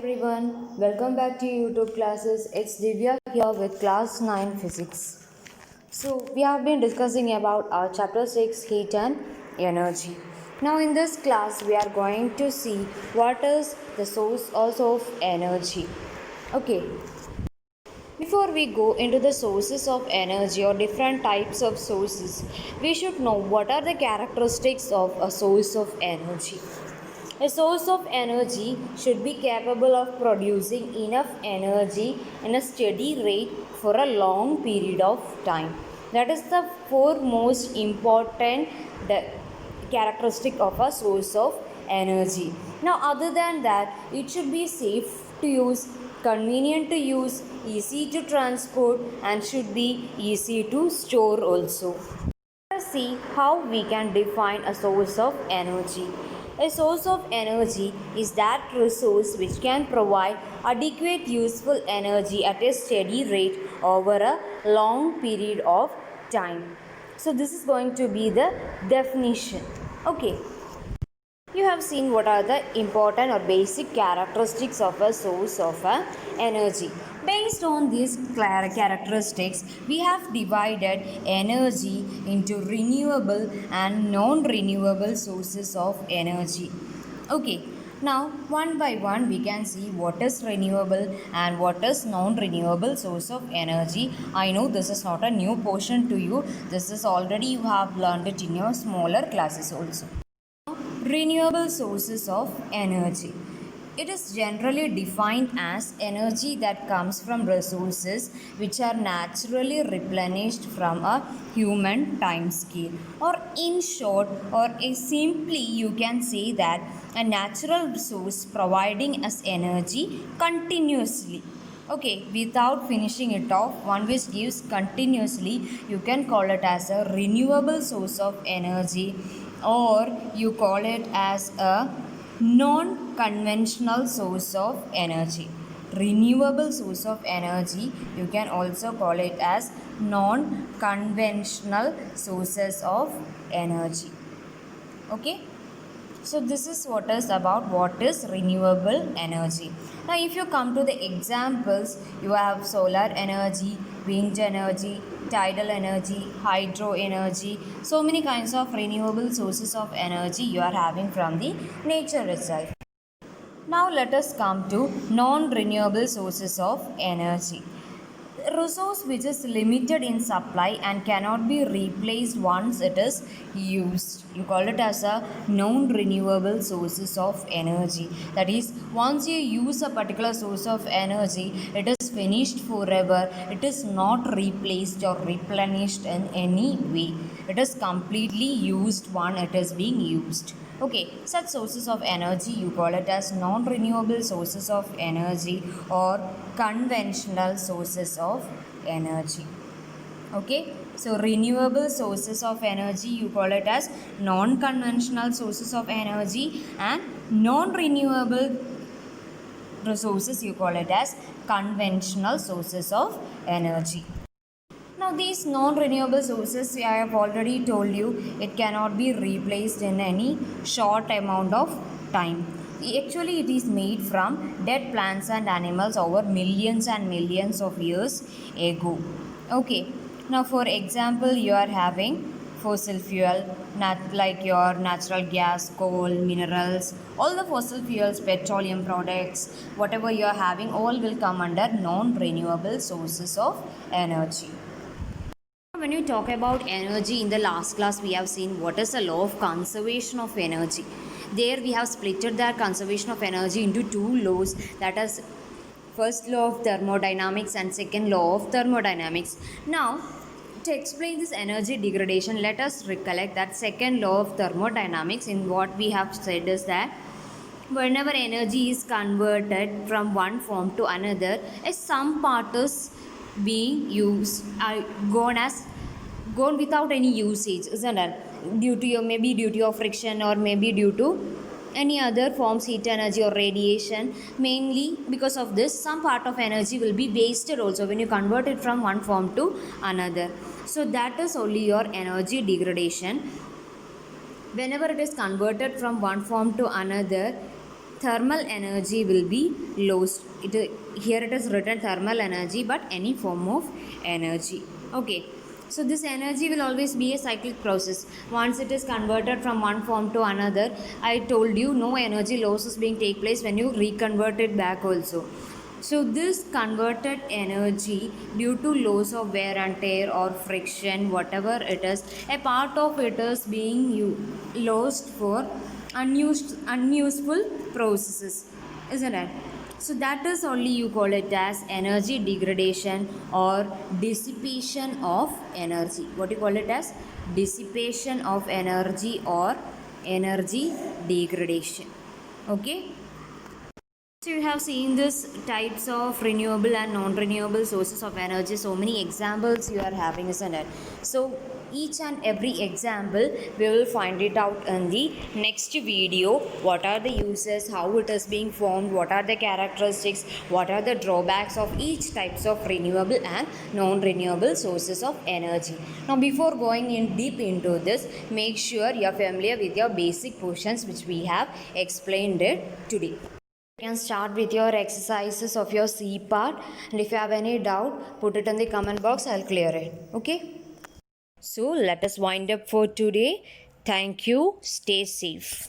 everyone, welcome back to YouTube classes. It's Divya here with class 9 physics. So, we have been discussing about our chapter 6 heat and energy. Now, in this class, we are going to see what is the source also of energy. Okay, before we go into the sources of energy or different types of sources, we should know what are the characteristics of a source of energy. A source of energy should be capable of producing enough energy in a steady rate for a long period of time. That is the foremost important characteristic of a source of energy. Now, other than that, it should be safe to use, convenient to use, easy to transport, and should be easy to store also. Let us see how we can define a source of energy. A source of energy is that resource which can provide adequate useful energy at a steady rate over a long period of time. So this is going to be the definition. Okay. You have seen what are the important or basic characteristics of a source of energy. Based on these characteristics, we have divided energy into renewable and non-renewable sources of energy. Okay, now one by one we can see what is renewable and what is non-renewable source of energy. I know this is not a new portion to you. This is already you have learned it in your smaller classes also. Renewable sources of energy. It is generally defined as energy that comes from resources which are naturally replenished from a human time scale. Or in short, or simply you can say that a natural resource providing us energy continuously. Okay, without finishing it off, one which gives continuously, you can call it as a renewable source of energy, or you call it as a non-conventional source of energy. Renewable source of energy, you can also call it as non-conventional sources of energy. Okay, so this is what is about what is renewable energy. Now if you come to the examples, you have solar energy, wind energy, tidal energy, hydro energy, so many kinds of renewable sources of energy you are having from the nature itself. Now let us come to non-renewable sources of energy. Resource which is limited in supply and cannot be replaced once it is used. You call it as a non-renewable sources of energy. That is, once you use a particular source of energy, it is finished forever. It is not replaced or replenished in any way. It is completely used when it is being used. Okay, such sources of energy you call it as non-renewable sources of energy or conventional sources of energy. Okay, so renewable sources of energy you call it as non-conventional sources of energy, and non-renewable resources you call it as conventional sources of energy. Now these non-renewable sources, I have already told you, it cannot be replaced in any short amount of time. Actually, it is made from dead plants and animals over millions and millions of years ago. Okay. Now for example, you are having fossil fuel, like your natural gas, coal, minerals, all the fossil fuels, petroleum products, whatever you are having, all will come under non-renewable sources of energy. When you talk about energy, in the last class we have seen what is the law of conservation of energy. There we have splitted that conservation of energy into two laws, that is first law of thermodynamics and second law of thermodynamics. Now to explain this energy degradation, let us recollect that second law of thermodynamics. In what we have said is that whenever energy is converted from one form to another, some part is being used, gone without any usage, isn't it? Due to maybe due to friction, or maybe due to any other forms, heat energy or radiation. Mainly because of this, some part of energy will be wasted also when you convert it from one form to another. So that is only your energy degradation. Whenever it is converted from one form to another, thermal energy will be lost. Here it is written thermal energy, but any form of energy. Okay. So this energy will always be a cyclic process. Once it is converted from one form to another, I told you no energy losses being take place when you reconvert it back also. So this converted energy due to loss of wear and tear or friction, whatever it is, a part of it is being lost for unuseful processes, isn't it? So that is only you call it as energy degradation or dissipation of energy. What do you call it as? Dissipation of energy or energy degradation. Okay. So you have seen this types of renewable and non-renewable sources of energy. So many examples you are having, isn't it? So each and every example we will find it out in the next video. What are the uses, how it is being formed, what are the characteristics, what are the drawbacks of each types of renewable and non-renewable sources of energy. Now before going in deep into this, make sure you are familiar with your basic portions which we have explained it today. You can start with your exercises of your C part, and if you have any doubt, put it in the comment box. I'll clear it. Okay. So let us wind up for today. Thank you. Stay safe.